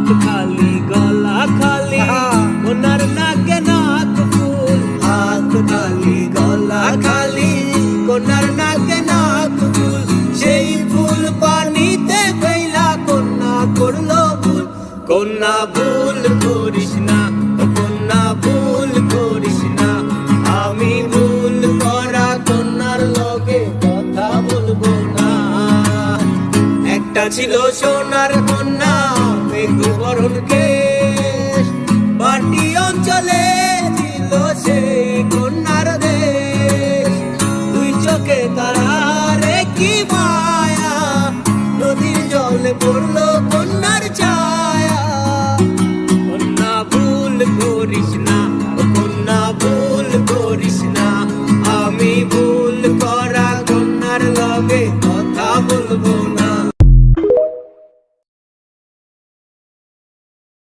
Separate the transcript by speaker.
Speaker 1: হাত খালি গলা খালি ওনার নাকে নাক ফুল, হাত খালি গলা খালি ওনার নাকে নাক ফুল। সেই ফুল পানিতে ফেলা কন্যা করলো ভুল। কন্যা ভুল করিস না, ও কন্যা ভুল করিস না। আমি ভুল করা কন্যার লগে কথা বলবো না। একটা ছিল সোনার কন্যা